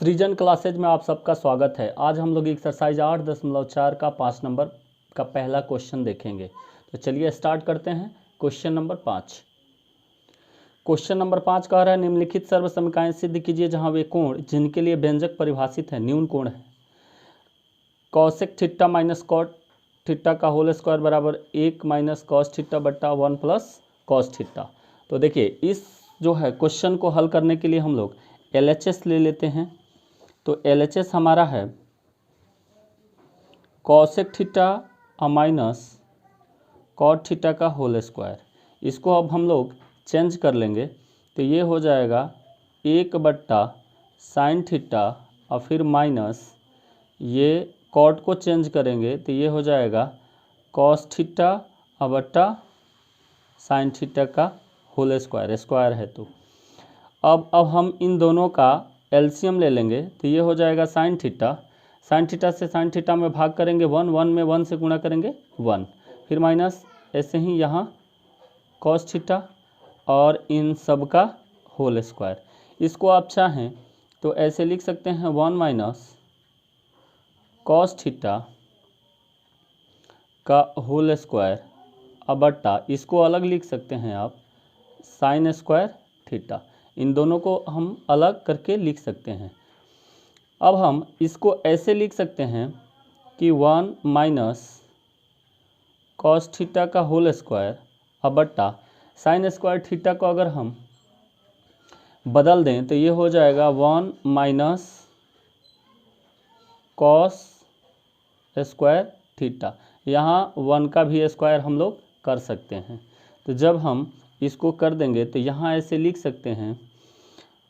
सृजन क्लासेज में आप सबका स्वागत है। आज हम लोग एक्सरसाइज 8.4 का 5 नंबर का पहला क्वेश्चन देखेंगे। तो चलिए स्टार्ट करते हैं। क्वेश्चन नंबर 5 कह रहा है निम्नलिखित सर्व समीकरण सिद्ध कीजिए जहां वे कोण जिनके लिए व्यंजक परिभाषित है न्यून कोण है। Cosec theta minus cot theta का होल स्क्वायर बराबर 1 माइनस कॉस थीटा बट्टा 1 प्लस कॉस थीटा। तो देखिए इस जो है क्वेश्चन को हल करने के लिए हम लोग LHS ले लेते हैं। तो LHS हमारा है cosec theta minus cot theta का होल स्क्वायर। इसको अब हम लोग चेंज कर लेंगे तो ये हो जाएगा 1 बट्टा साइन थीटा और फिर माइनस ये कॉट को चेंज करेंगे तो ये हो जाएगा कॉस थीटा और बट्टा साइन थीटा का होल स्क्वायर, स्क्वायर है तो अब हम इन दोनों का एलसीएम ले लेंगे तो ये हो जाएगा साइन थीटा से साइन थीटा में भाग करेंगे 1 में 1 से गुणा करेंगे 1, फिर माइनस ऐसे ही यहाँ कॉस थीटा और इन सब का होल स्क्वायर। इसको आप चाहें तो ऐसे लिख सकते हैं 1 माइनस कॉस थीटा का होल स्क्वायर अब बट्टा इसको अलग लिख सकते हैं आप साइन स्क्वायर थीटा। इन दोनों को हम अलग करके लिख सकते हैं। अब हम इसको ऐसे लिख सकते हैं कि 1 माइनस कॉस थीटा का होल स्क्वायर अब बट्टा साइन स्क्वायर थीटा को अगर हम बदल दें तो ये हो जाएगा 1 माइनस कॉस स्क्वायर थीटा। यहाँ 1 का भी स्क्वायर हम लोग कर सकते हैं। तो जब हम इसको कर देंगे तो यहाँ ऐसे लिख सकते हैं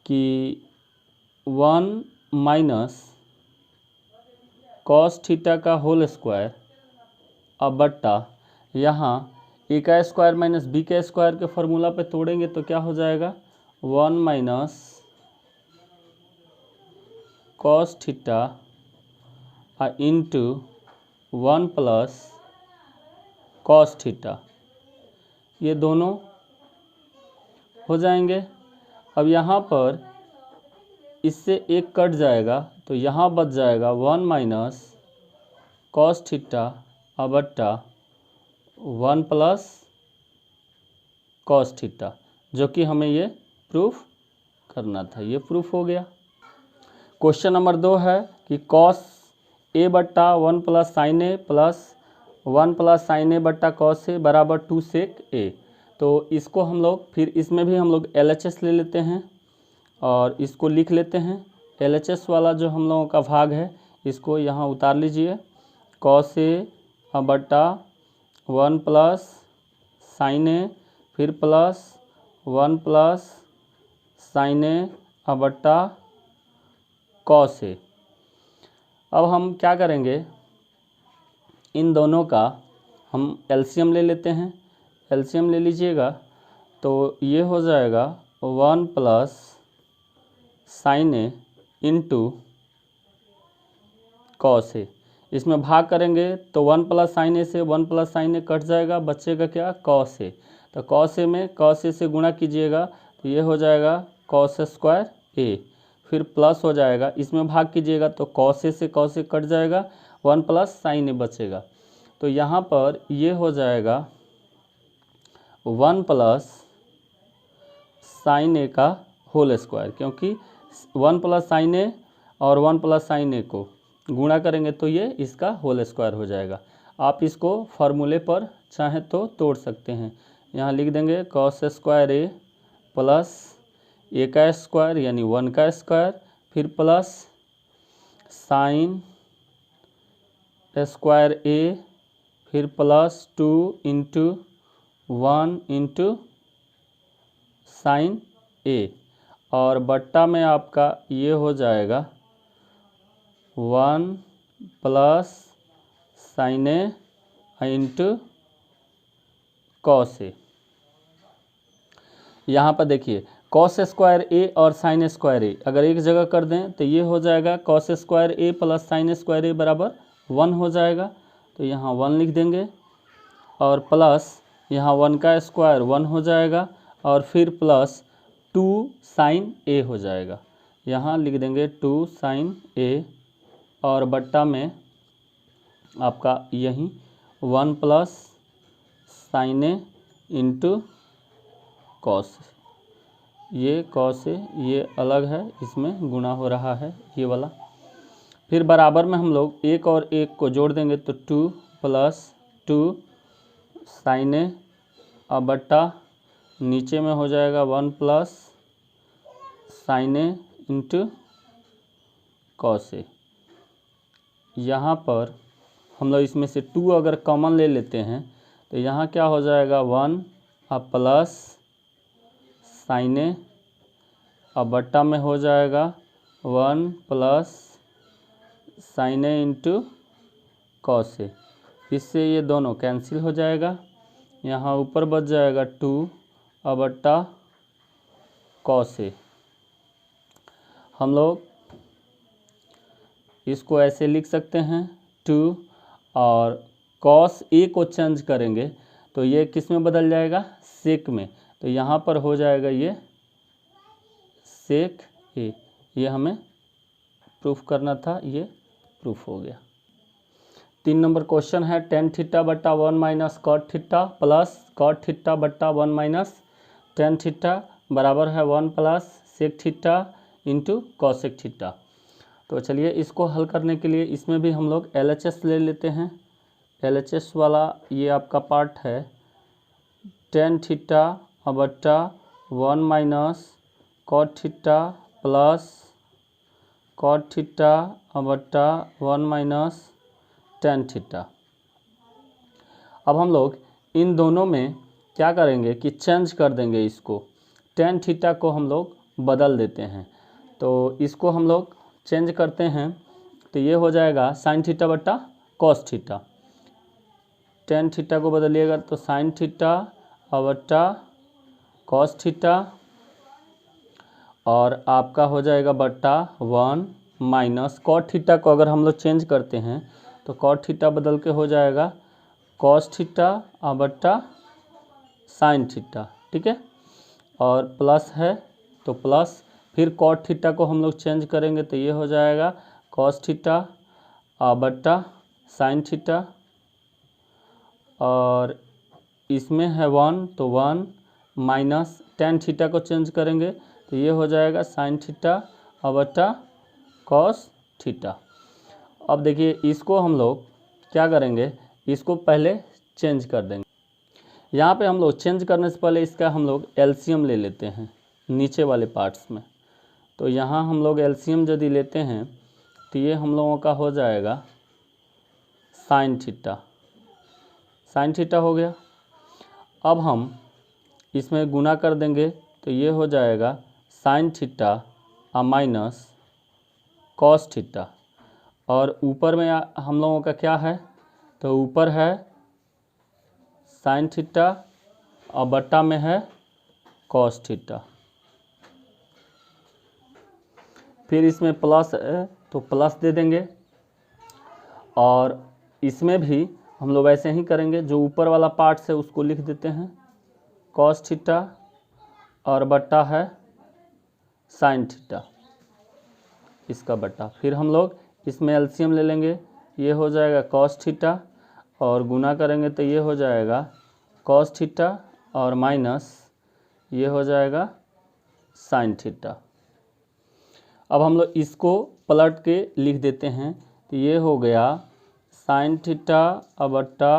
कि 1 माइनस कॉस थीटा का होल स्क्वायर अब बट्टा यहाँ ए का स्क्वायर माइनस बी का स्क्वायर के फॉर्मूला पे तोड़ेंगे तो क्या हो जाएगा 1 minus cos theta into 1 plus cos theta, ये दोनों हो जाएंगे। अब यहाँ पर इससे एक कट जाएगा तो यहाँ बच जाएगा 1 माइनस कॉस थीटा अब बट्टा 1 प्लस कॉस थीटा, जो कि हमें ये प्रूफ करना था। ये प्रूफ हो गया। क्वेश्चन नंबर 2 है कि कॉस ए बट्टा 1 plus sine A plus 1 plus sine A बट्टा कॉस ए बराबर 2 सेक ए। तो इसको हम लोग फिर इसमें भी हम लोग LHS ले लेते हैं और इसको लिख लेते हैं। LHS वाला जो हम लोगों का भाग है इसको यहाँ उतार लीजिए। कॉस ए बट्टा 1 प्लस साइन ए फिर प्लस 1 प्लस साइन ए बट्टा कॉस ए। अब हम क्या करेंगे, इन दोनों का हम LCM ले लेते हैं। LCM ले लीजिएगा तो ये हो जाएगा 1 plus sine A into cos A. इसमें भाग करेंगे तो 1 प्लस साइन ए से 1 प्लस साइन ए कट जाएगा, बचेगा क्या कॉस ए। तो कॉस ए में कॉस ए से गुणा कीजिएगा तो ये हो जाएगा कॉस स्क्वायर ए, फिर प्लस हो जाएगा, इसमें भाग कीजिएगा तो कॉस ए से कॉस ए कट जाएगा, 1 प्लस साइन ए बचेगा। तो यहाँ पर ये हो जाएगा 1 प्लस साइन ए का होल स्क्वायर, क्योंकि 1 प्लस साइन ए और 1 प्लस साइन ए को गुणा करेंगे तो ये इसका होल स्क्वायर हो जाएगा। आप इसको फार्मूले पर चाहें तो तोड़ सकते हैं। यहाँ लिख देंगे कॉस स्क्वायर ए प्लस ए का स्क्वायर यानी 1 का स्क्वायर फिर प्लस साइन स्क्वायर ए फिर plus 2 into 1 into sin A और बट्टा में आपका ये हो जाएगा 1 plus sine A into cos A. यहाँ पर देखिए कॉस स्क्वायर ए और साइन स्क्वायर ए अगर एक जगह कर दें तो ये हो जाएगा cos square A plus sign square ए बराबर 1 हो जाएगा। तो यहाँ 1 लिख देंगे और प्लस यहाँ 1 का स्क्वायर 1 हो जाएगा और फिर प्लस 2 साइन ए हो जाएगा। यहाँ लिख देंगे 2 sin A और बट्टा में आपका यही 1 plus sin A into cos। ये cos A ये अलग है, इसमें गुणा हो रहा है ये वाला। फिर बराबर में हम लोग एक और एक को जोड़ देंगे तो 2 प्लस 2 sin A और बट्टा नीचे में हो जाएगा 1 plus sin A into cos A। यहाँ पर हम लोग इसमें से 2 अगर कॉमन ले लेते हैं तो यहाँ क्या हो जाएगा 1 और प्लस sin A और बट्टा में हो जाएगा 1 plus sin A into cos A। इससे ये दोनों कैंसिल हो जाएगा, यहाँ ऊपर बच जाएगा 2 और बट्टा cos A। हम लोग इसको ऐसे लिख सकते हैं 2 और cos A को चेंज करेंगे तो ये किस में बदल जाएगा sec में, तो यहाँ पर हो जाएगा ये sec A। ये हमें प्रूफ करना था, ये प्रूफ हो गया। 3 नंबर क्वेश्चन है tan थीटा बट्टा 1 minus cot theta plus cot theta बट्टा 1 माइनस tan थीटा बराबर है 1 plus sec theta into cosec theta. तो चलिए इसको हल करने के लिए इसमें भी हम लोग LHS ले लेते हैं। LHS वाला ये आपका पार्ट है tan थीटा बट्टा 1 minus cot theta plus cot theta बट्टा 1 माइनस tan थीटा। अब हम लोग इन दोनों में क्या करेंगे कि चेंज कर देंगे, इसको tan थीटा को हम लोग बदल देते हैं। तो इसको हम लोग चेंज करते हैं तो ये हो जाएगा sin थीटा बट्टा cos थीटा। tan थीटा को बदलिएगा तो sin थीटा बट्टा cos थीटा और आपका हो जाएगा बट्टा 1 माइनस cot थीटा को अगर हम लोग चेंज करते हैं तो cot थीटा बदल के हो जाएगा cos थीटा बट्टा sin थीटा, ठीक है। और प्लस है तो प्लस, फिर cot थीटा को हम लोग चेंज करेंगे तो ये हो जाएगा cos थीटा बट्टा sin थीटा और इसमें है 1 तो 1 माइनस tan थीटा को चेंज करेंगे तो ये हो जाएगा sin थीटा बट्टा cos थीटा। अब देखिए इसको हम लोग क्या करेंगे, इसको पहले चेंज कर देंगे। यहाँ पे हम लोग चेंज करने से पहले इसका हम लोग एलसीएम ले लेते हैं नीचे वाले पार्ट्स में। तो यहाँ हम लोग एलसीएम यदि लेते हैं तो ये हम लोगों का हो जाएगा sin थीटा हो गया। अब हम इसमें गुना कर देंगे तो ये हो जाएगा sin theta minus cos theta और ऊपर में हम लोगों का क्या है, तो ऊपर है sin थीटा और बट्टा में है cos थीटा। फिर इसमें प्लस है तो प्लस दे देंगे और इसमें भी हम लोग ऐसे ही करेंगे, जो ऊपर वाला पार्ट है उसको लिख देते हैं cos थीटा और बट्टा है sin थीटा, इसका बट्टा। फिर हम लोग इसमें एलसीएम ले लेंगे, ये हो जाएगा cos थीटा और गुना करेंगे तो ये हो जाएगा cos थीटा और माइनस ये हो जाएगा sin थीटा। अब हम लोग इसको पलट के लिख देते हैं तो ये हो गया sin थीटा बट्टा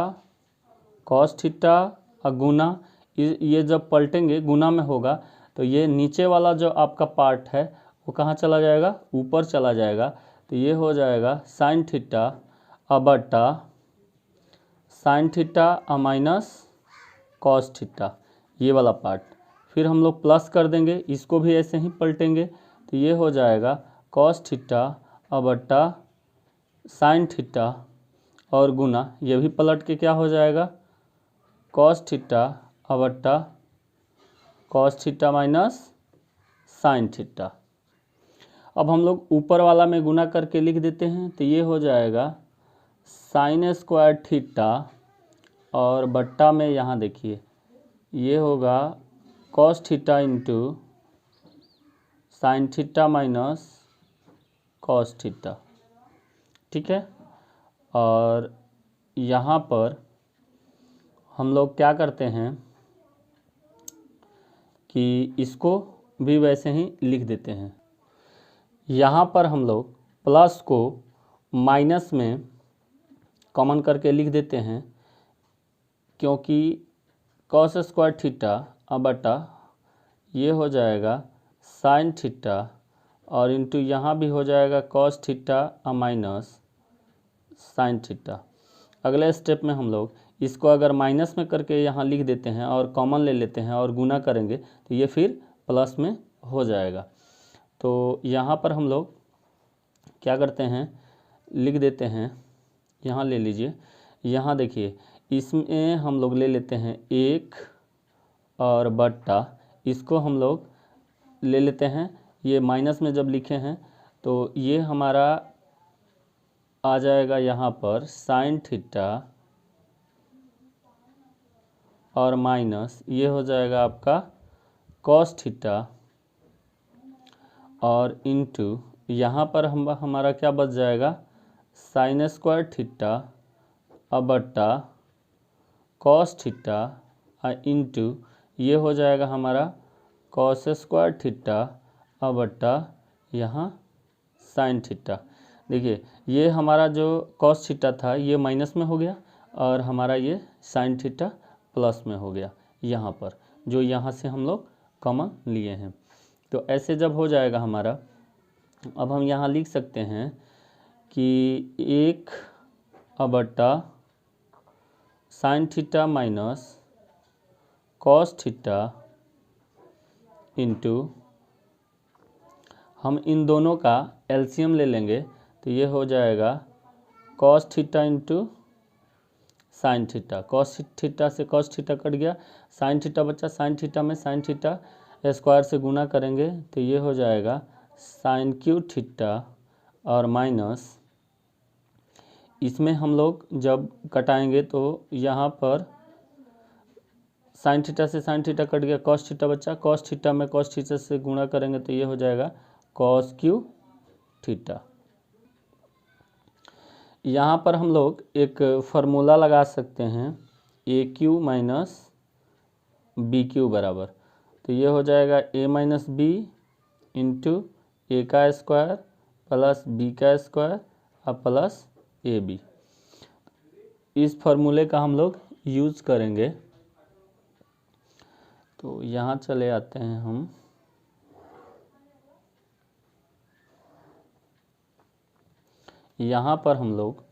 cos थीटा और गुना, ये जब पलटेंगे गुना में होगा तो ये नीचे वाला जो आपका पार्ट है वो कहाँ चला जाएगा, ऊपर चला जाएगा। तो ये हो जाएगा sin थीटा बट्टा sin theta minus cos theta, ये वाला पार्ट। फिर हम लोग प्लस कर देंगे, इसको भी ऐसे ही पलटेंगे तो ये हो जाएगा cos थीटा बट्टा sin थीटा और गुना, ये भी पलट के क्या हो जाएगा cos थीटा बट्टा cos theta minus sin theta. अब हम लोग ऊपर वाला में गुना करके लिख देते हैं तो ये हो जाएगा sin स्क्वायर थीटा और बट्टा में यहाँ देखिए ये होगा cos theta into sine theta minus cos theta, ठीक है। और यहाँ पर हम लोग क्या करते हैं कि इसको भी वैसे ही लिख देते हैं। यहाँ पर हम लोग प्लस को माइनस में कॉमन करके लिख देते हैं, क्योंकि कॉस स्क्वायर थीटा बटा ये हो जाएगा साइन थीटा और इंटू यहाँ भी हो जाएगा cos theta minus sine theta. अगले स्टेप में हम लोग इसको अगर माइनस में करके यहाँ लिख देते हैं और कॉमन ले लेते हैं और गुना करेंगे तो ये फिर प्लस में हो जाएगा। तो यहाँ पर हम लोग क्या करते हैं, लिख देते हैं, यहाँ ले लीजिए, यहाँ देखिए इसमें हम लोग ले लेते हैं 1 और बट्टा, इसको हम लोग ले लेते हैं, ये माइनस में जब लिखे हैं तो ये हमारा आ जाएगा यहाँ पर साइन थीटा और माइनस ये हो जाएगा आपका कॉस थीटा और इनटू यहाँ पर हमारा क्या बच जाएगा साइन स्क्वायर थीटा बट्टा कॉस थीटा इनटू ये हो जाएगा हमारा कॉस स्क्वायर थीटा बट्टा यहाँ साइन थीटा। देखिए ये हमारा जो कॉस थीटा था ये माइनस में हो गया और हमारा ये साइन थीटा प्लस में हो गया यहाँ पर, जो यहाँ से हम लोग कॉमन लिए हैं। तो ऐसे जब हो जाएगा हमारा, अब हम यहाँ लिख सकते हैं कि 1 बट्टा sign theta minus cos theta into हम इन दोनों का एलसीएम ले लेंगे तो ये हो जाएगा cos theta into sine theta. Cos theta से कॉस थीटा कट गया, साइन थीटा बचा, साइन थीटा में साइन थीटा स्क्वायर से गुना करेंगे तो ये हो जाएगा साइन क्यूब थीटा और माइनस इसमें हम लोग जब कटाएंगे तो यहाँ पर साइन थीटा से साइन थीटा कट गया, कॉस थीटा बचा, कॉस थीटा में कॉस थीटा से गुणा करेंगे तो ये हो जाएगा कॉस क्यूब थीटा। यहाँ पर हम लोग एक फार्मूला लगा सकते हैं ए क्यू माइनस बी क्यू बराबर, तो ये हो जाएगा ए माइनस बी इंटू ए का स्क्वायर प्लस बी का स्क्वायर और प्लस ए बी। इस फार्मूले का हम लोग यूज़ करेंगे। तो यहाँ चले आते हैं हम, यहाँ पर हम लोग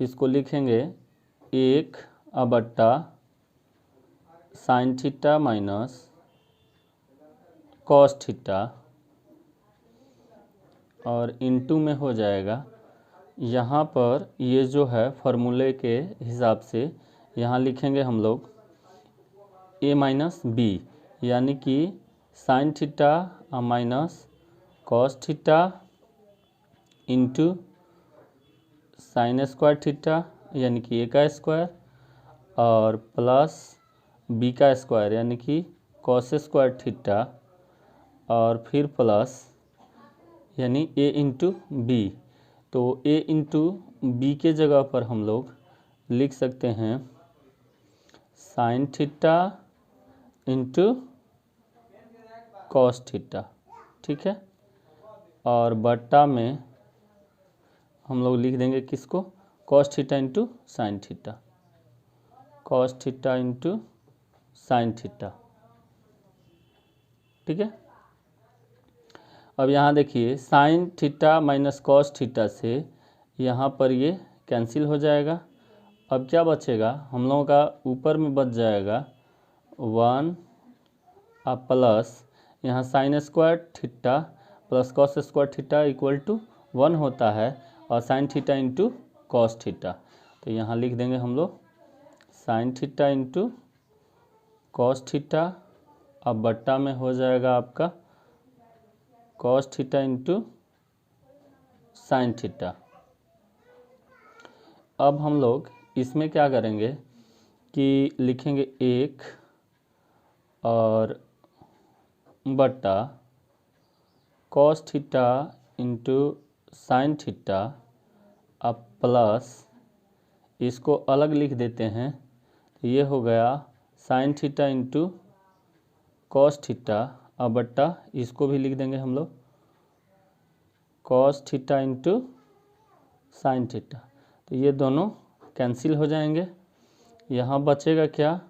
इसको लिखेंगे 1 बट्टा sign theta minus cos theta और इनटू में हो जाएगा, यहाँ पर ये जो है फार्मूले के हिसाब से यहाँ लिखेंगे हम लोग ए माइनस बी, यानी कि sign theta minus cos theta into sin square theta यानी कि ए का स्क्वायर और प्लस बी का स्क्वायर यानी कि कॉस स्क्वायर थीटा और फिर प्लस यानी ए इंटू बी। तो ए इंटू बी के जगह पर हम लोग लिख सकते हैं sign theta into cos theta, ठीक है। और बट्टा में हम लोग लिख देंगे किसको, cos theta into sine theta, cos theta into sine theta, ठीक है। अब यहाँ देखिए sign theta minus cos theta से यहाँ पर ये कैंसिल हो जाएगा। अब क्या बचेगा, हम लोगों का ऊपर में बच जाएगा 1 प्लस यहाँ sine square theta plus cos square theta equal to 1 होता है और sine theta into cos theta. तो यहाँ लिख देंगे हम लोग sine theta into cos theta, अब बट्टा में हो जाएगा आपका cos theta into sine theta. अब हम लोग इसमें क्या करेंगे कि लिखेंगे 1 और बट्टा cos theta into sine theta अब प्लस इसको अलग लिख देते हैं, तो ये हो गया sign theta into cos theta अब बट्टा इसको भी लिख देंगे हम लोग cos theta into sine theta. तो ये दोनों कैंसिल हो जाएंगे। यहाँ बचेगा क्या,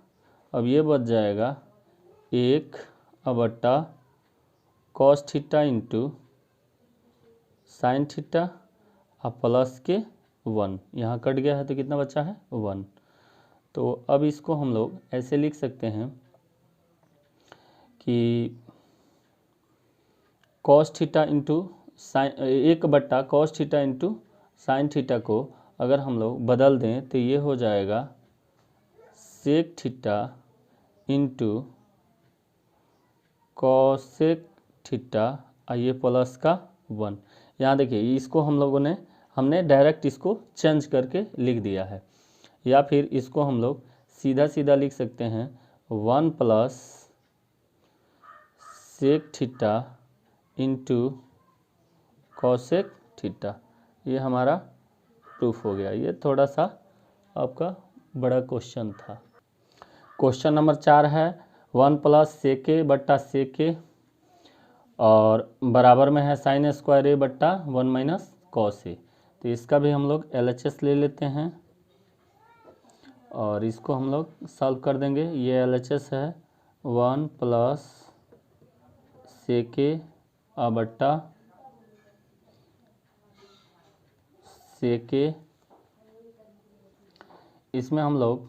अब ये बच जाएगा 1/, cos theta into sine theta और प्लस के 1, यहाँ कट गया है तो कितना बचा है 1। तो अब इसको हम लोग ऐसे लिख सकते हैं कि cos theta into sign 1/, cos theta into sine theta को अगर हम लोग बदल दें तो ये हो जाएगा sec theta into cosec theta और ये प्लस का 1। यहाँ देखिए इसको हमने डायरेक्ट इसको चेंज करके लिख दिया है, या फिर इसको हम लोग सीधा सीधा लिख सकते हैं 1 plus sec theta into cosec theta. ये हमारा प्रूफ हो गया। ये थोड़ा सा आपका बड़ा क्वेश्चन था। क्वेश्चन नंबर 4 है 1 प्लस सेके बट्टा सेके और बराबर में है साइन स्क्वायर ए बट्टा 1 माइनस कॉस ए। तो इसका भी हम लोग LHS ले लेते हैं और इसको हम लोग सॉल्व कर देंगे। ये LHS है 1 प्लस सेके बट्टा सेके। इसमें हम लोग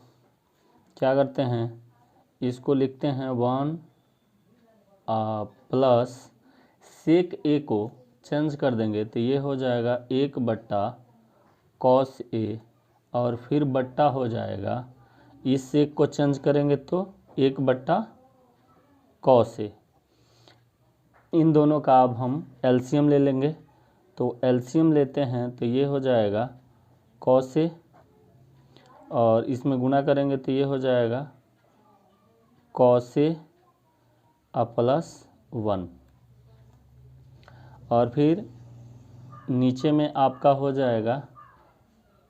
क्या करते हैं, इसको लिखते हैं 1 प्लस सेक ए को चेंज कर देंगे तो ये हो जाएगा 1/, कॉस ए और फिर बट्टा हो जाएगा, इस सेक को चेंज करेंगे तो 1/, कॉस ए। इन दोनों का अब हम LCM ले लेंगे। तो LCM लेते हैं तो ये हो जाएगा कॉस ए और इसमें गुणा करेंगे तो ये हो जाएगा कॉस ए प्लस 1 और फिर नीचे में आपका हो जाएगा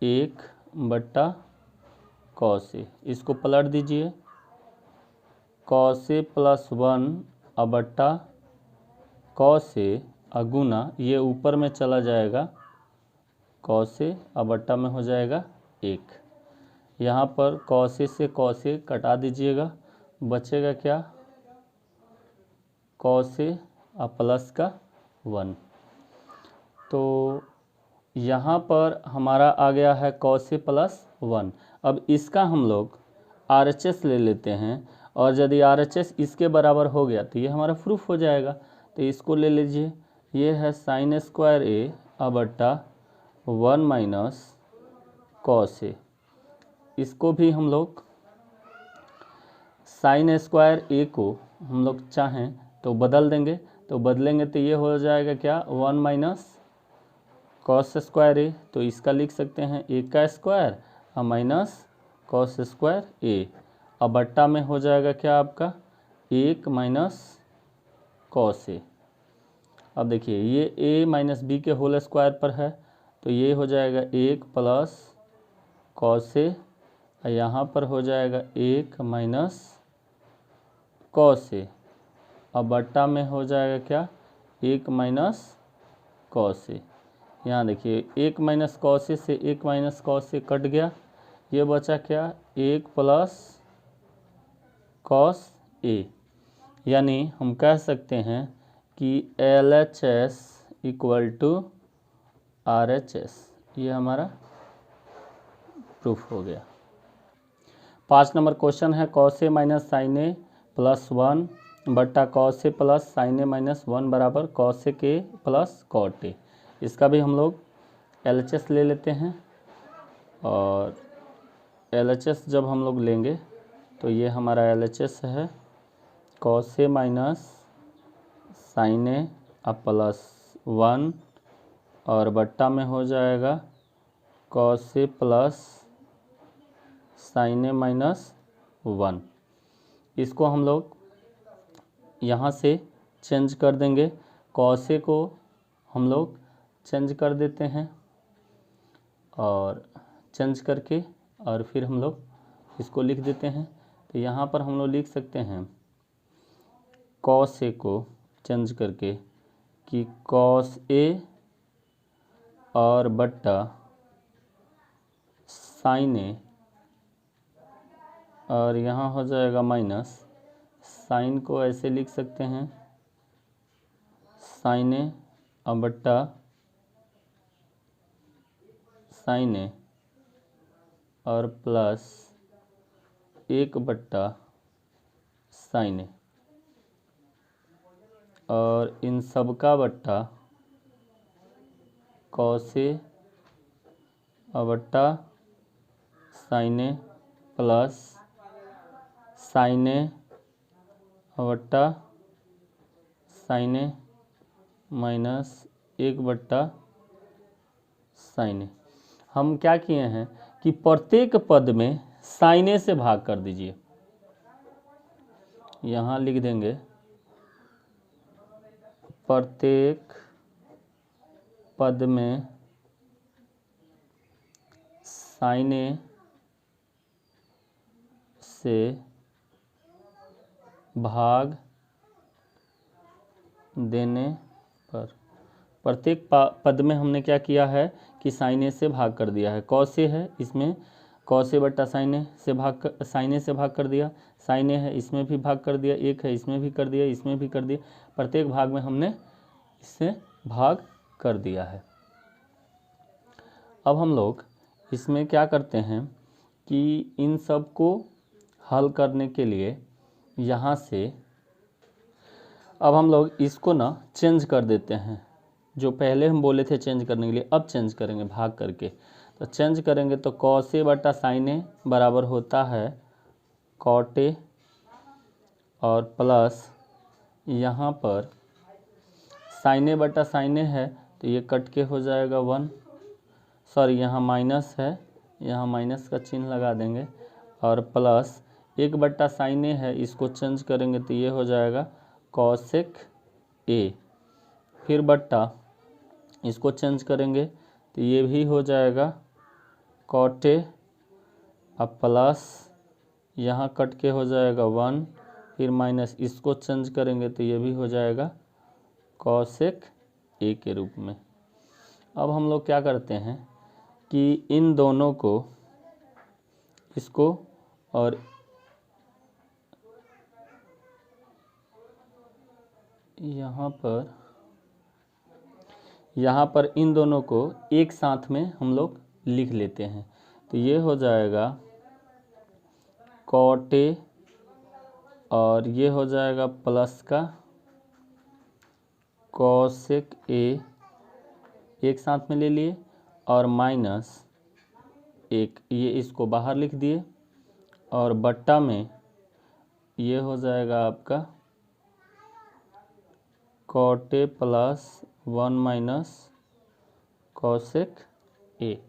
1/, कॉस ए। इसको पलट दीजिए, cos A plus 1/, cos A गुना ये ऊपर में चला जाएगा, कॉस ए बट्टा में हो जाएगा 1। यहाँ पर कॉस ए से कॉस ए कटा दीजिएगा, बचेगा क्या, कॉस ए प्लस का 1। तो यहाँ पर हमारा आ गया है कॉस ए प्लस 1। अब इसका हम लोग RHS ले लेते हैं और यदि RHS इसके बराबर हो गया तो ये हमारा प्रूफ हो जाएगा। तो इसको ले लीजिए, ये है साइन स्क्वायर ए बट्टा 1 माइनस कॉस ए। इसको भी हम लोग साइन स्क्वायर ए को हम लोग चाहें तो बदल देंगे, तो बदलेंगे तो ये हो जाएगा क्या 1 माइनस कॉस स्क्वायर ए। तो इसका लिख सकते हैं ए का स्क्वायर और माइनस कॉस स्क्वायर ए और बट्टा में हो जाएगा क्या आपका 1 माइनस कॉस ए। अब देखिए ये a माइनस बी के होल स्क्वायर पर है तो ये हो जाएगा 1 प्लस कॉस ए, यहाँ पर हो जाएगा 1 माइनस कॉस ए और बट्टा में हो जाएगा क्या 1 माइनस कॉस ए। यहाँ देखिए 1 माइनस कॉस ए से 1 माइनस कॉस ए कट गया, ये बचा क्या 1 प्लस कॉस ए। यानी हम कह सकते हैं कि LHS इक्वल टू RHS। ये हमारा प्रूफ हो गया। 5 नंबर क्वेश्चन है cos A minus sin A plus 1 बट्टा cos A plus sine A minus 1 बराबर कॉस ए के प्लस कॉट ए। इसका भी हम लोग LHS ले लेते हैं और LHS जब हम लोग लेंगे तो ये हमारा LHS है cos A minus sin A plus 1 और बट्टा में हो जाएगा cos A plus sine A minus 1। इसको हम लोग यहाँ से चेंज कर देंगे कॉस ए को हम लोग चेंज कर देते हैं और चेंज करके और फिर हम लोग इसको लिख देते हैं। तो यहाँ पर हम लोग लिख सकते हैं कॉस ए को चेंज करके कि कॉस ए और बट्टा साइन ए, और यहाँ हो जाएगा माइनस साइन को ऐसे लिख सकते हैं साइन ए और बट्टा साइन ए और प्लस 1/sin ए, और इन सब का बट्टा कॉस ए और बट्टा sign A plus sine A और बट्टा साइन ए माइनस 1/sin ए। हम क्या किए हैं कि प्रत्येक पद में साइन ए से भाग कर दीजिए। यहाँ लिख देंगे प्रत्येक पद में साइन ए से भाग देने पर, प्रत्येक पद में हमने क्या किया है कि साइन ए से भाग कर दिया है। कॉस ए है, इसमें कॉस ए बट्टा साइन ए से साइन ए से भाग कर दिया, साइन ए है इसमें भी भाग कर दिया, एक है इसमें भी कर दिया, इसमें भी कर दिया, प्रत्येक भाग में हमने इससे भाग कर दिया है। अब हम लोग इसमें क्या करते हैं कि इन सब को हल करने के लिए यहाँ से अब हम लोग इसको ना चेंज कर देते हैं। जो पहले हम बोले थे चेंज करने के लिए, अब चेंज करेंगे भाग करके। तो चेंज करेंगे तो कॉस ए बटा साइन ए बराबर होता है कॉट ए, और प्लस यहाँ पर साइन ए बटा साइन ए है तो ये कट के हो जाएगा 1, सॉरी यहाँ माइनस है, यहाँ माइनस का चिन्ह लगा देंगे, और प्लस 1/sin ए है, इसको चेंज करेंगे तो ये हो जाएगा कॉसेक ए, फिर बट्टा इसको चेंज करेंगे तो ये भी हो जाएगा कॉट ए, अब प्लस यहाँ कट के हो जाएगा 1, फिर माइनस इसको चेंज करेंगे तो ये भी हो जाएगा कॉसेक ए के रूप में। अब हम लोग क्या करते हैं कि इन दोनों को, इसको और यहाँ पर इन दोनों को एक साथ में हम लोग लिख लेते हैं। तो ये हो जाएगा कॉट ए, और ये हो जाएगा प्लस का कॉसेक ए, एक साथ में ले लिए, और माइनस एक, ये इसको बाहर लिख दिए, और बट्टा में ये हो जाएगा आपका cot A plus 1 minus cosec A.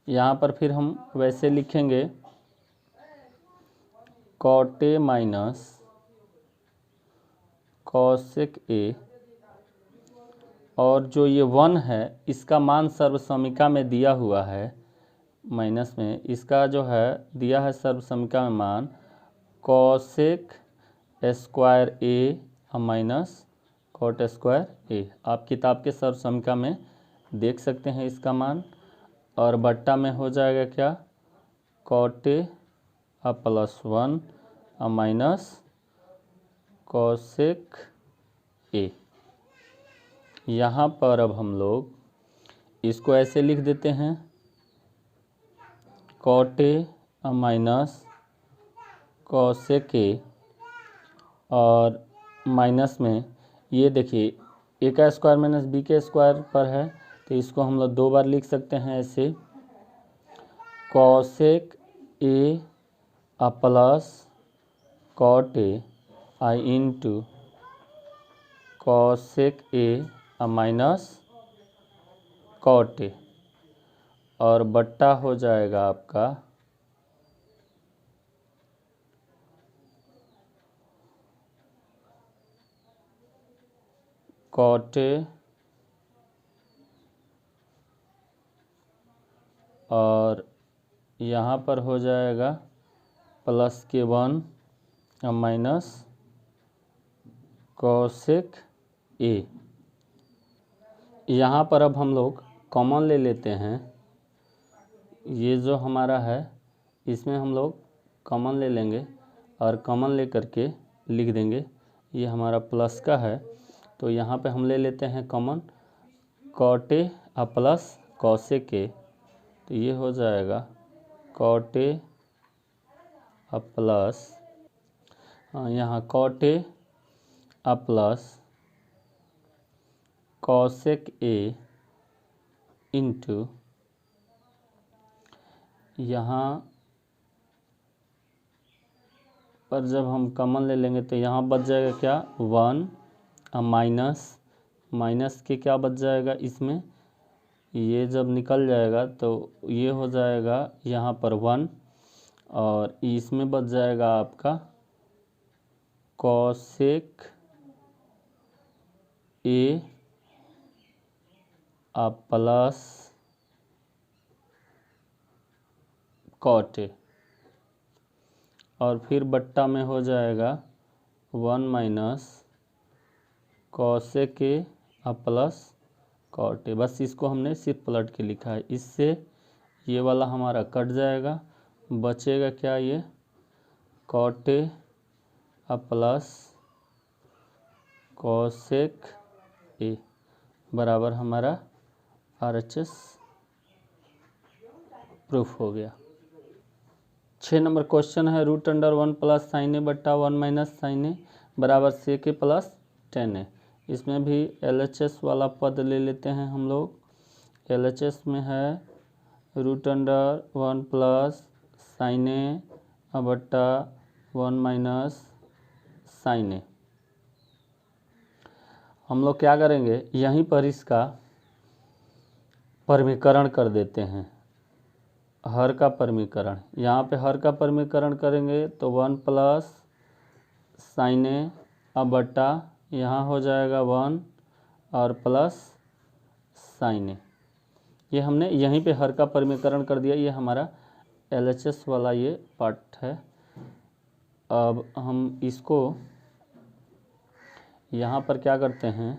यहाँ पर फिर हम वैसे लिखेंगे cot A minus cosec A, और जो ये 1 है इसका मान सर्वसमीका में दिया हुआ है, माइनस में इसका जो है दिया है सर्वसमीका में मान कॉसेक स्क्वायर ए माइनस कॉट स्क्वायर ए। आप किताब के सर्वसमीका में देख सकते हैं इसका मान, और बट्टा में हो जाएगा क्या cot A plus 1 minus cosec A. यहाँ पर अब हम लोग इसको ऐसे लिख देते हैं cot A minus cosec A, और माइनस में ये देखिए ए का स्क्वायर माइनस बी के स्क्वायर पर है, तो इसको हम लोग 2 बार लिख सकते हैं ऐसे cosec A plus cot A आई into cosec A minus cot A, और बट्टा हो जाएगा आपका कॉट ए और यहाँ पर हो जाएगा प्लस के 1 माइनस कोसेक ए। यहाँ पर अब हम लोग कॉमन ले लेते हैं, ये जो हमारा है इसमें हम लोग कॉमन ले लेंगे और कॉमन ले करके लिख देंगे, ये हमारा प्लस का है तो यहाँ पे हम ले लेते हैं कॉमन कॉट ए और प्लस कोसेक ए, तो ये हो जाएगा कॉट ए और प्लस यहाँ कॉट ए और प्लस कोसेक ए इंटू यहाँ पर जब हम कॉमन ले लेंगे तो यहाँ बच जाएगा क्या 1 माइनस के क्या बच जाएगा इसमें, ये जब निकल जाएगा तो ये हो जाएगा यहाँ पर 1 और इसमें बच जाएगा आपका cosec A plus cot A और फिर बट्टा में हो जाएगा 1 minus cosec A plus cot A. बस इसको हमने सिर्फ पलट के लिखा है, इससे ये वाला हमारा कट जाएगा, बचेगा क्या ये cot A plus cosec A बराबर हमारा RHS प्रूफ हो गया। 6 नंबर क्वेश्चन है root under 1 plus sine A बट्टा 1 माइनस साइन ए बराबर सेक ए प्लस 10 ए। इसमें भी LHS वाला पद ले लेते हैं हम लोग। LHS में है root under 1 plus sine A बट्टा 1 माइनस साइन ए। हम लोग क्या करेंगे, यहीं पर इसका परमीकरण कर देते हैं, हर का परमीकरण। यहाँ पे हर का परमीकरण करेंगे तो 1 प्लस साइन ए बट्टा यहाँ हो जाएगा 1 और प्लस साइन ए। ये हमने यहीं पे हर का परमीकरण कर दिया, ये हमारा LHS वाला ये पार्ट है। अब हम इसको यहाँ पर क्या करते हैं,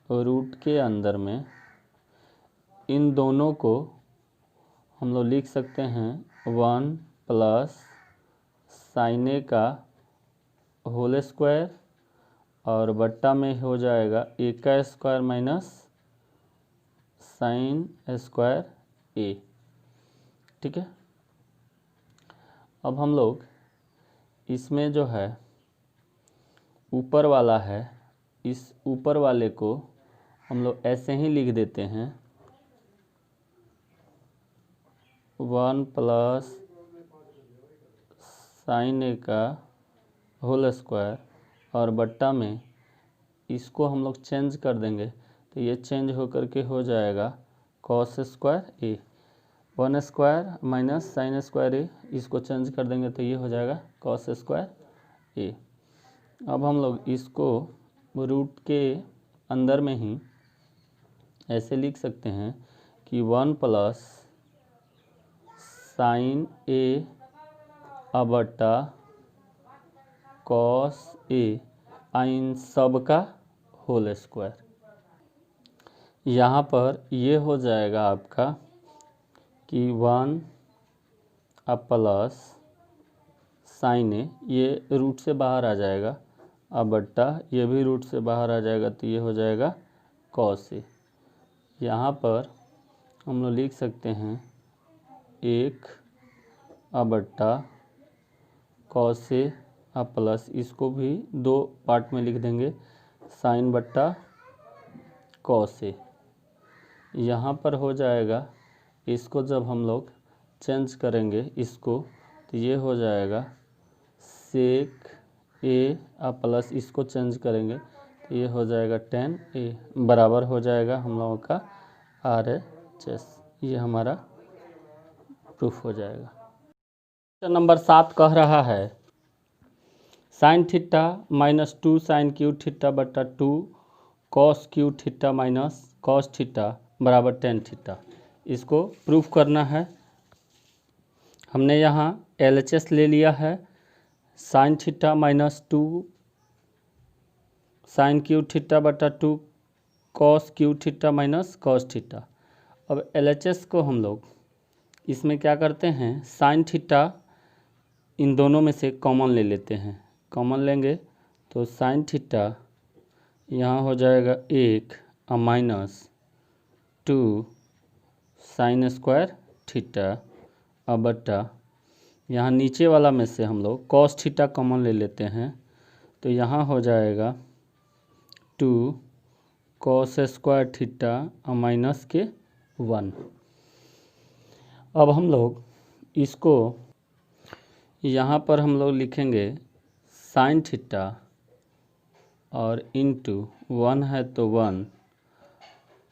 रूट के अंदर में इन दोनों को हम लोग लिख सकते हैं 1 प्लस साइन ए का होल स्क्वायर और बट्टा में हो जाएगा ए का स्क्वायर माइनस साइन स्क्वायर ए। ठीक है, अब हम लोग इसमें जो है ऊपर वाला है, इस ऊपर वाले को हम लोग ऐसे ही लिख देते हैं 1 प्लस साइन ए का होल स्क्वायर और बट्टा में इसको हम लोग चेंज कर देंगे तो ये चेंज होकर के हो जाएगा कॉस स्क्वायर ए। 1 स्क्वायर माइनस साइन स्क्वायर ए, इसको चेंज कर देंगे तो ये हो जाएगा कॉस स्क्वायर ए। अब हम लोग इसको रूट के अंदर में ही ऐसे लिख सकते हैं कि 1 प्लस साइन ए बट्टा कॉस ए इन सब का होल स्क्वायर। यहाँ पर ये हो जाएगा आपका कि 1 प्लस साइन ए, ये रूट से बाहर आ जाएगा, अब बट्टा ये भी रूट से बाहर आ जाएगा तो ये हो जाएगा कॉस ए। यहाँ पर हम लोग लिख सकते हैं 1 बट्टा कॉस ए प्लस इसको भी 2 पार्ट में लिख देंगे साइन बट्टा कॉस ए। यहाँ पर हो जाएगा, इसको जब हम लोग चेंज करेंगे इसको तो ये हो जाएगा सेक ए प्लस इसको चेंज करेंगे तो ये हो जाएगा tan ए बराबर हो जाएगा हम लोगों का RHS। ये हमारा प्रूफ हो जाएगा। क्वेश्चन नंबर 7 कह रहा है sine theta minus 2 sine cube theta बट्टा 2 cos cube theta minus cos theta बराबर टेन थीटा। इसको प्रूफ करना है। हमने यहाँ LHS ले लिया है, sine theta minus 2 sine cube theta बटा 2 cos cube theta minus cos theta. अब LHS को हम लोग इसमें क्या करते हैं, साइन थीटा इन दोनों में से कॉमन ले लेते हैं। कॉमन लेंगे तो साइन थीटा यहाँ हो जाएगा 1 और माइनस 2 साइन स्क्वायर थीटा और बटा यहाँ नीचे वाला में से हम लोग कॉस थीटा कॉमन ले लेते हैं, तो यहाँ हो जाएगा 2 कॉस स्क्वायर थीटा और माइनस के 1। अब हम लोग इसको यहाँ पर हम लोग लिखेंगे साइन थीटा और इनटू 1 है तो 1,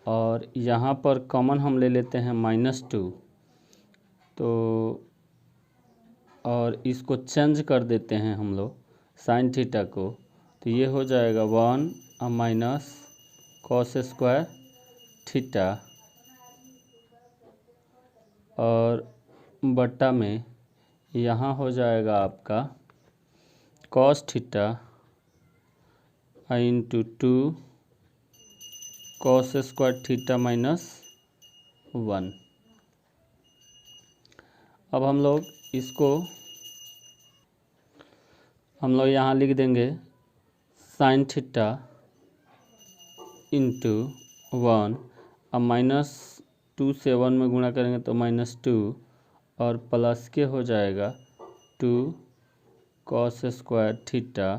और यहाँ पर कॉमन हम ले लेते हैं -2, तो और इसको चेंज कर देते हैं हम लोग साइन थीटा को, तो ये हो जाएगा 1 और माइनस कॉस स्क्वायर थीटा और बट्टा में यहाँ हो जाएगा आपका cos theta into 2 cos square theta minus 1। अब हम लोग इसको यहाँ लिख देंगे साइन थीटा इंटू 1 और -2 से 1 में गुणा करेंगे तो -2 और प्लस के हो जाएगा 2 कॉस स्क्वायर थीटा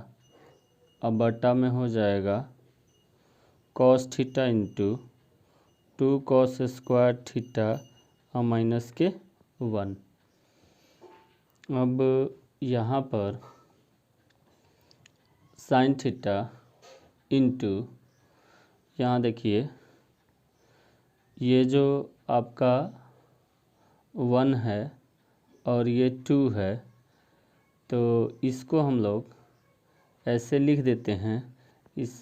और बटा में हो जाएगा cos theta into 2 cos square theta और माइनस के 1। अब यहाँ पर साइन थीटा इंटू यहाँ देखिए ये जो आपका 1 है और ये 2 है, तो इसको हम लोग ऐसे लिख देते हैं, इस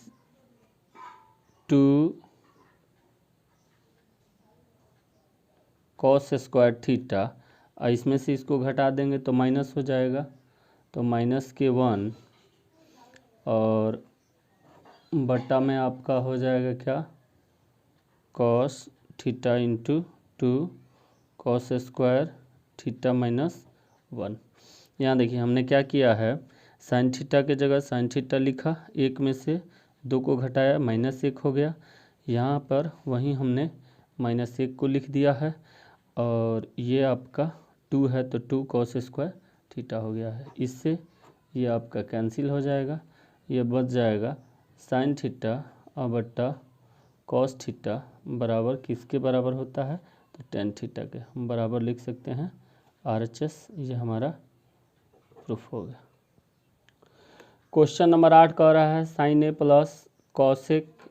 2 कॉस स्क्वायर थीटा और इसमें से इसको घटा देंगे तो माइनस हो जाएगा, तो माइनस के 1 और बटा में आपका हो जाएगा क्या cos theta into 2 cos square theta minus 1। यहाँ देखिए हमने क्या किया है, साइन थीटा के जगह साइन थीटा लिखा, 1 में से 2 को घटाया -1 हो गया। यहाँ पर वहीं हमने -1 को लिख दिया है और ये आपका 2 है तो 2 कॉस स्क्वायर थीटा हो गया है। इससे ये आपका कैंसिल हो जाएगा, ये बच जाएगा साइन थीटा और बट्टा कॉस थीटा बराबर किसके बराबर होता है, तो टेन थीटा के हम बराबर लिख सकते हैं RHS। ये हमारा प्रूफ हो गया। क्वेश्चन नंबर 8 कह रहा है sine A plus cosec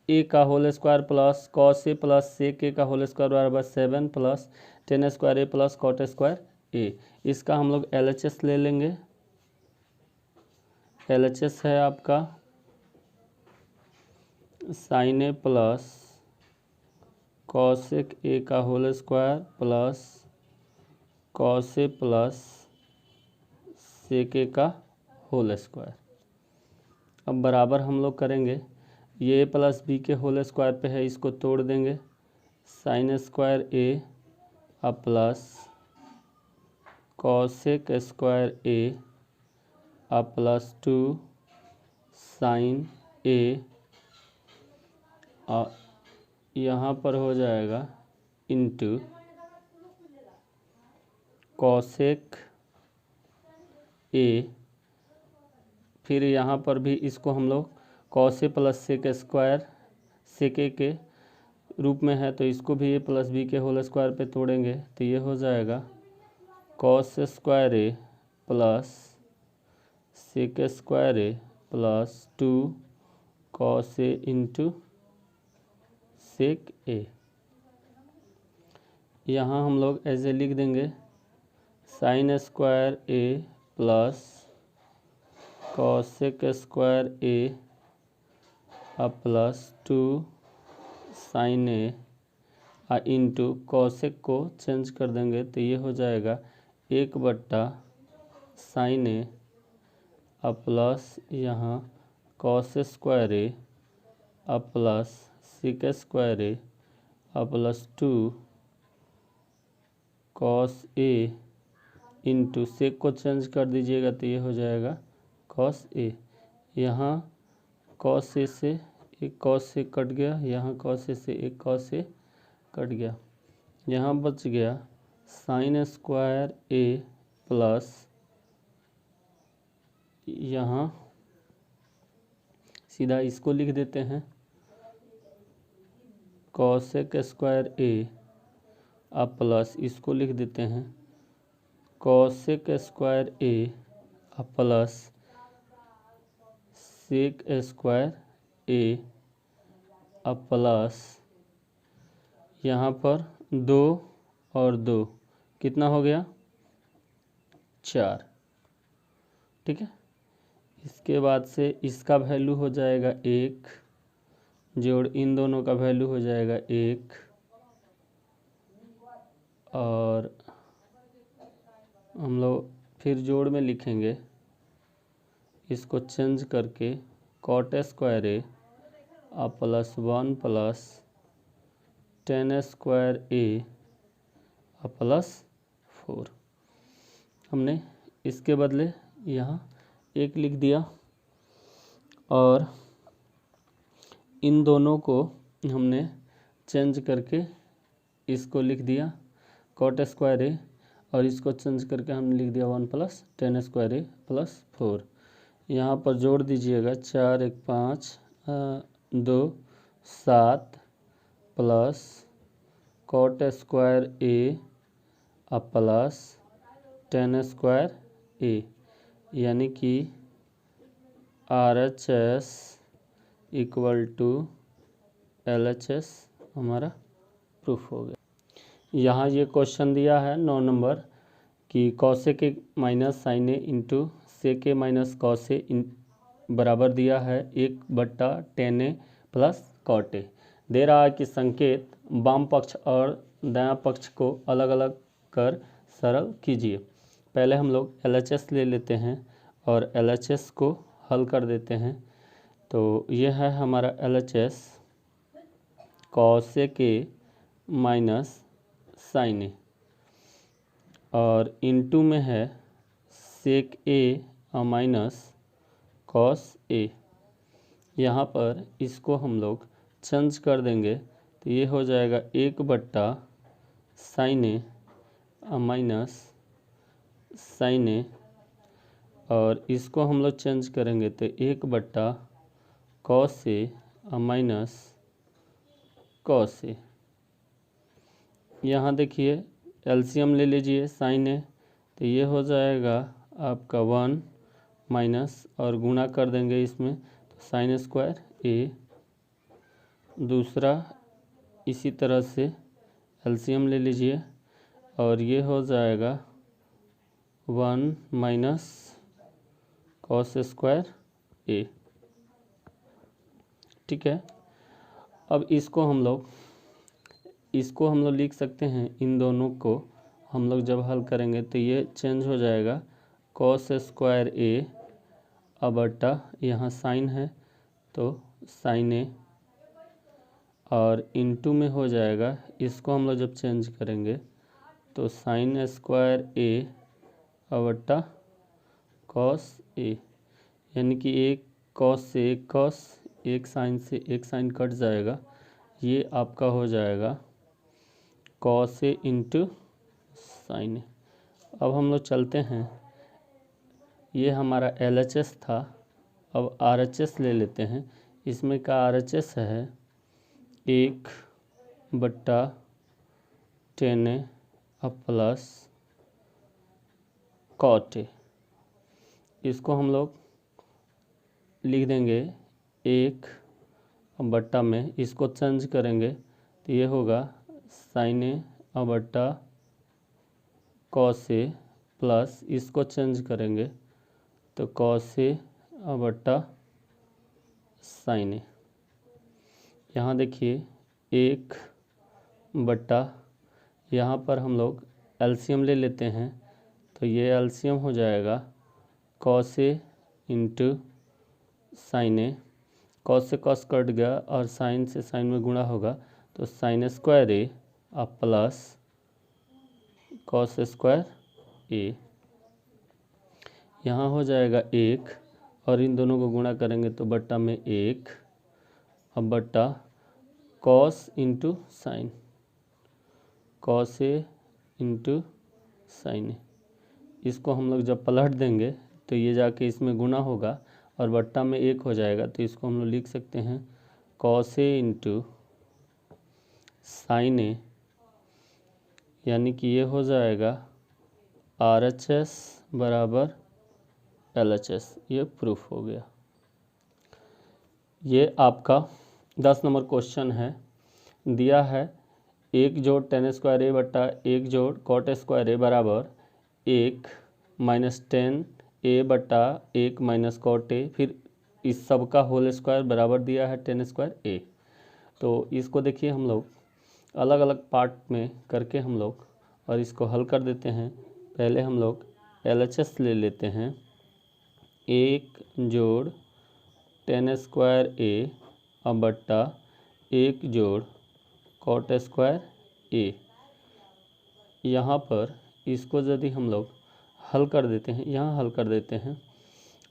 A का whole square plus cos A plus sec A का होल स्क्वायर बराबर 7 plus tan square A plus cot square A. इसका हम लोग LHS ले लेंगे। LHS है आपका sine A plus cosec A का whole square plus cos A plus sec A का होल स्क्वायर। अब बराबर हम लोग करेंगे, ये प्लस बी के होल स्क्वायर पे है, इसको तोड़ देंगे, साइन स्क्वायर ए और प्लस कॉसेक स्क्वायर ए और प्लस 2 साइन ए और यहाँ पर हो जाएगा इंटू कॉसेक ए, फिर यहाँ पर भी इसको हम लोग cos A plus sec square sec ए के रूप में है, तो इसको भी ए प्लस बी के होल स्क्वायर पे तोड़ेंगे, तो ये हो जाएगा cos square A plus sec square A plus 2 cos A into sec ए। यहाँ हम लोग ऐसे लिख देंगे sign square A plus cosec square A plus 2 sign A into cosec को चेंज कर देंगे तो ये हो जाएगा 1/साइन ए प्लस यहाँ cos square A plus sick square A plus 2 cos A into सेक को चेंज कर दीजिएगा तो ये हो जाएगा कॉस ए। यहाँ कॉस ए से एक कॉस से कट गया, यहाँ कॉस ए से एक कॉस ए कट गया, यहाँ बच गया साइन स्क्वायर ए प्लस यहाँ सीधा इसको लिख देते हैं कॉसेक स्क्वायर ए प्लस इसको लिख देते हैं cosec square A plus sec square A plus यहाँ पर 2 और 2 कितना हो गया 4। ठीक है, इसके बाद से इसका वैल्यू हो जाएगा 1 जोड़ इन दोनों का वैल्यू हो जाएगा 1 और हम लोग फिर जोड़ में लिखेंगे इसको चेंज करके cot square A plus 1 plus tan square A plus 4। हमने इसके बदले यहाँ 1 लिख दिया और इन दोनों को हमने चेंज करके इसको लिख दिया कॉट स्क्वायर ए और इसको चेंज करके हमने लिख दिया 1 plus tan square A plus 4। यहाँ पर जोड़ दीजिएगा 4 1 5 2 7 plus cot square A plus tan square ए यानी कि RHS इक्वल टू LHS हमारा प्रूफ हो गया। यहाँ ये क्वेश्चन दिया है 9 नंबर कि cosec A minus sin A into sec A minus cos A बराबर दिया है 1/tan ए प्लस कॉट ए। दे रहा है कि संकेत वाम पक्ष और दायां पक्ष को अलग अलग कर सरल कीजिए। पहले हम लोग LHS ले लेते हैं और LHS को हल कर देते हैं। तो यह है हमारा LHS cosec A minus sin A और इनटू में है सेक ए माइनस कॉस ए। यहाँ पर इसको हम लोग चेंज कर देंगे तो ये हो जाएगा 1/साइन ए माइनस साइन ए और इसको हम लोग चेंज करेंगे तो 1/कॉस ए माइनस कॉस ए। यहाँ देखिए एलसीएम ले लीजिए साइन ए तो ये हो जाएगा आपका 1 माइनस और गुणा कर देंगे इसमें तो साइन स्क्वायर ए। दूसरा इसी तरह से एलसीएम ले लीजिए और ये हो जाएगा 1 माइनस कॉस स्क्वायर ए। ठीक है, अब इसको हम लोग लिख सकते हैं। इन दोनों को हम लोग जब हल करेंगे तो ये चेंज हो जाएगा कॉस स्क्वायर ए बटा यहाँ साइन है तो साइन ए और इनटू में हो जाएगा। इसको हम लोग जब चेंज करेंगे तो साइन स्क्वायर ए बटा कॉस ए यानी कि एक कॉस से एक कॉस, एक साइन से एक साइन कट जाएगा। ये आपका हो जाएगा कॉस ए इंटू साइन ए। अब हम लोग चलते हैं, ये हमारा LHS था, अब RHS ले लेते हैं। इसमें का RHS है 1/tan ए प्लस कॉट ए। इसको हम लोग लिख देंगे 1/, में इसको चेंज करेंगे तो ये होगा साइन ए बटा कॉस ए प्लस इसको चेंज करेंगे तो कॉस ए बटा साइन ए। यहाँ देखिए 1/, यहाँ पर हम लोग एलसीएम ले लेते हैं, तो ये एलसीएम हो जाएगा cos A into sin A. Cos से कॉस कट गया और साइन से साइन में गुणा होगा, तो साइन स्क्वायर ए अब प्लस कॉस स्क्वायर ए। यहाँ हो जाएगा 1 और इन दोनों को गुणा करेंगे तो बट्टा में 1, अब बट्टा cos into sine, cos A into sin ए। इसको हम लोग जब पलट देंगे तो ये जाके इसमें गुना होगा और बट्टा में 1 हो जाएगा, तो इसको हम लोग लिख सकते हैं कॉस ए इंटू साइन ए, यानी कि ये हो जाएगा RHS बराबर LHS। ये प्रूफ हो गया। ये आपका 10 नंबर क्वेश्चन है। दिया है 1 जोड़ tan स्क्वायर ए बट्टा 1 जोड़ cot स्क्वायर ए बराबर 1 माइनस tan ए बट्टा 1 माइनस cot ए, फिर इस सब का होल स्क्वायर बराबर दिया है tan स्क्वायर ए। तो इसको देखिए हम लोग अलग अलग पार्ट में करके हम लोग और इसको हल कर देते हैं। पहले हम लोग LHS ले लेते हैं, 1 जोड़ tan स्क्वायर ए अब बट्टा 1 जोड़ cot स्क्वायर ए। यहाँ पर इसको यदि हम लोग हल कर देते हैं, यहाँ हल कर देते हैं,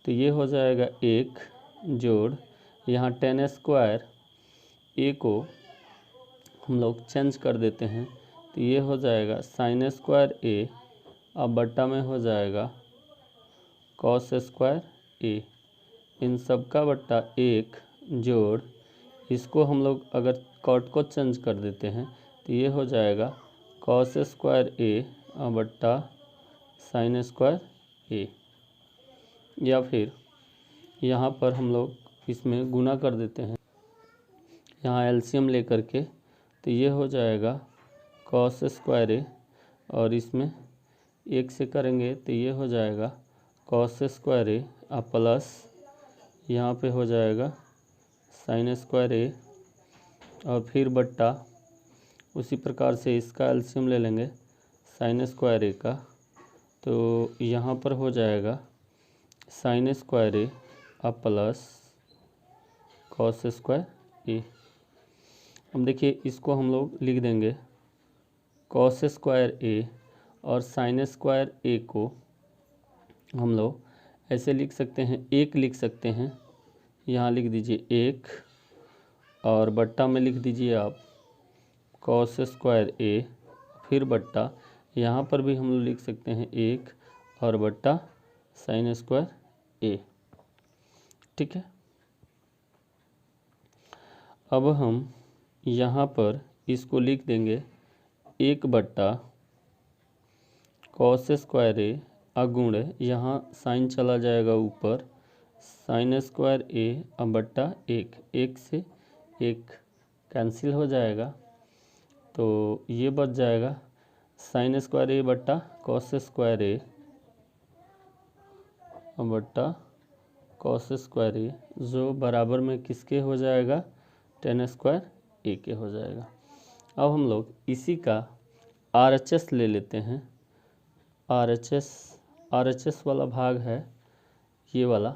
तो ये हो जाएगा 1 जोड़ यहाँ tan स्क्वायर ए को हम लोग चेंज कर देते हैं, तो ये हो जाएगा साइन स्क्वायर ए अब बट्टा में हो जाएगा कॉस स्क्वायर ए। इन सब का बट्टा 1 जोड़ इसको हम लोग अगर कॉट को चेंज कर देते हैं तो ये हो जाएगा कॉस स्क्वायर ए अब बट्टा साइन स्क्वायर ए। या फिर यहाँ पर हम लोग इसमें गुना कर देते हैं, यहाँ एलसीएम ले करके, तो ये हो जाएगा कॉस स्क्वायर ए और इसमें 1 से करेंगे तो ये हो जाएगा कॉस स्क्वायर ए अब प्लस यहाँ पे हो जाएगा साइन स्क्वायर ए और फिर बट्टा उसी प्रकार से इसका एलसीएम ले लेंगे साइन स्क्वायर ए का, तो यहाँ पर हो जाएगा साइन स्क्वायर ए अब प्लस कॉस स्क्वायर ए। अब देखिए इसको हम लोग लिख देंगे कॉस स्क्वायर ए और साइन स्क्वायर ए को हम लोग ऐसे लिख सकते हैं, 1 लिख सकते हैं, यहाँ लिख दीजिए 1 और बट्टा में लिख दीजिए आप कॉस स्क्वायर ए, फिर बट्टा यहाँ पर भी हम लोग लिख सकते हैं 1 और बट्टा साइन स्क्वायर ए। ठीक है, अब हम यहाँ पर इसको लिख देंगे 1 बट्टा कॉस स्क्वायर ए अगुण यहाँ साइन चला जाएगा ऊपर साइन स्क्वायर ए अब बट्टा 1, 1 से 1 कैंसिल हो जाएगा, तो ये बच जाएगा साइन स्क्वायर ए बट्टा कॉस स्क्वायर ए अब बट्टा कॉस स्क्वायर ए, जो बराबर में किसके हो जाएगा tan स्क्वायर ए के हो जाएगा। अब हम लोग इसी का RHS ले लेते हैं। RHS वाला भाग है ये वाला,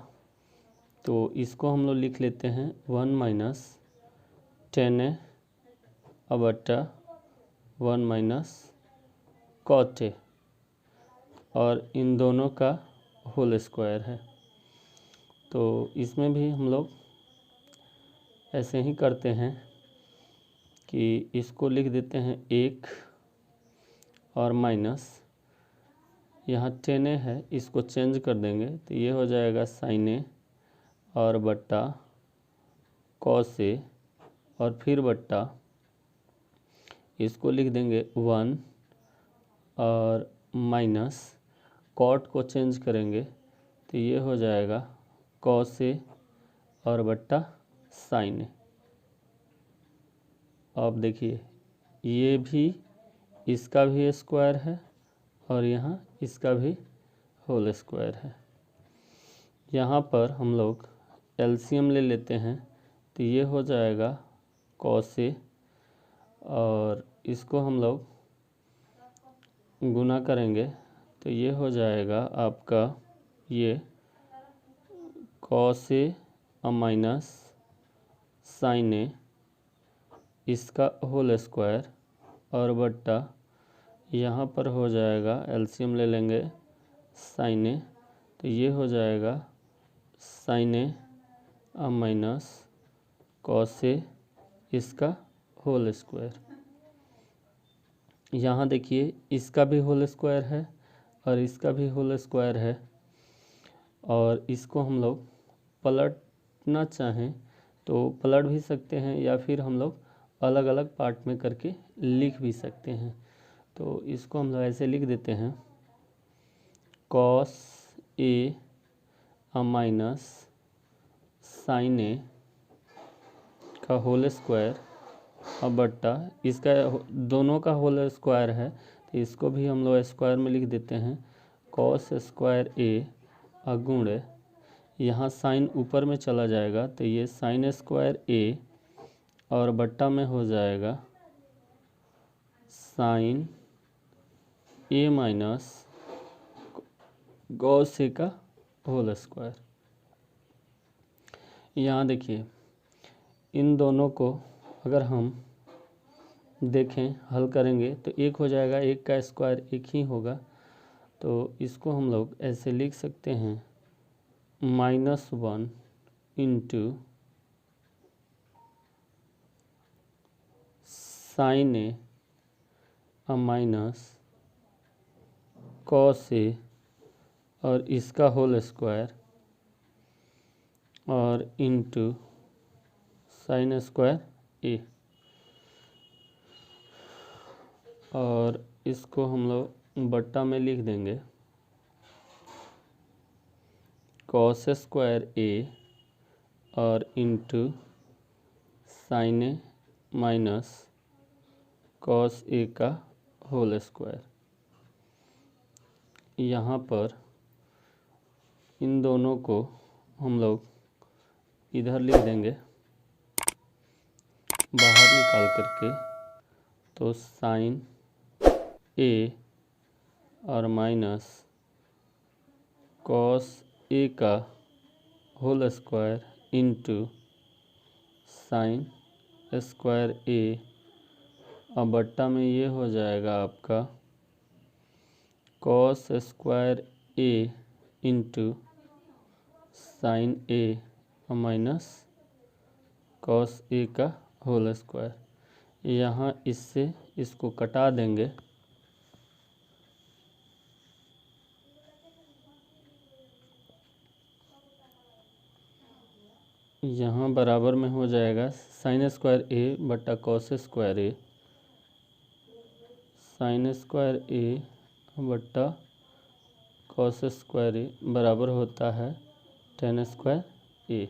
तो इसको हम लोग लिख लेते हैं 1 माइनस tan ए अब बट्टा 1 माइनस cot ए और इन दोनों का होल स्क्वायर है। तो इसमें भी हम लोग ऐसे ही करते हैं कि इसको लिख देते हैं 1 और माइनस यहाँ tan ए है, इसको चेंज कर देंगे तो ये हो जाएगा साइन ए और बट्टा कॉस ए और फिर बट्टा इसको लिख देंगे 1 और माइनस कॉट को चेंज करेंगे तो ये हो जाएगा कॉस ए और बट्टा साइन ए। अब देखिए ये भी इसका भी स्क्वायर है और यहाँ इसका भी होल स्क्वायर है। यहाँ पर हम लोग एलसीएम ले लेते हैं तो ये हो जाएगा कॉस ए, और इसको हम लोग गुना करेंगे तो ये हो जाएगा आपका ये कॉस ए माइनस साइन ए इसका होल स्क्वायर और बट्टा यहाँ पर हो जाएगा, एलसीएम ले लेंगे साइन ए, तो ये हो जाएगा साइन ए माइनस कॉस ए इसका होल स्क्वायर। यहाँ देखिए इसका भी होल स्क्वायर है और इसका भी होल स्क्वायर है, और इसको हम लोग पलटना चाहें तो पलट भी सकते हैं या फिर हम लोग अलग अलग पार्ट में करके लिख भी सकते हैं। तो इसको हम लोग ऐसे लिख देते हैं, कॉस ए माइनस साइन ए का होल स्क्वायर और बट्टा इसका दोनों का होल स्क्वायर है तो इसको भी हम लोग स्क्वायर में लिख देते हैं, कॉस स्क्वायर ए गुणे यहाँ साइन ऊपर में चला जाएगा तो ये साइन स्क्वायर ए और बट्टा में हो जाएगा sign A minus cos A का होल स्क्वायर। यहाँ देखिए इन दोनों को अगर हम देखें हल करेंगे तो एक हो जाएगा, एक का स्क्वायर एक ही होगा, तो इसको हम लोग ऐसे लिख सकते हैं -1 into sin A minus cos ए और इसका होल स्क्वायर और इंटू साइन स्क्वायर ए, और इसको हम लोग बट्टा में लिख देंगे कॉस स्क्वायर ए और into sin A minus cos A का होल स्क्वायर। यहाँ पर इन दोनों को हम लोग इधर लिख देंगे बाहर निकाल करके, तो साइन ए और माइनस कॉस ए का whole square into sin square A और बट्टा में ये हो जाएगा आपका cos square A into sin A minus cos A का होल स्क्वायर। यहाँ इससे इसको कटा देंगे, यहाँ बराबर में हो जाएगा साइन स्क्वायर ए बटा कॉस स्क्वायर ए, साइन स्क्वायर ए बट्टा कॉस स्क्वायर ए बराबर होता है tan स्क्वायर ए,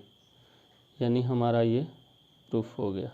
यानी हमारा ये प्रूफ हो गया।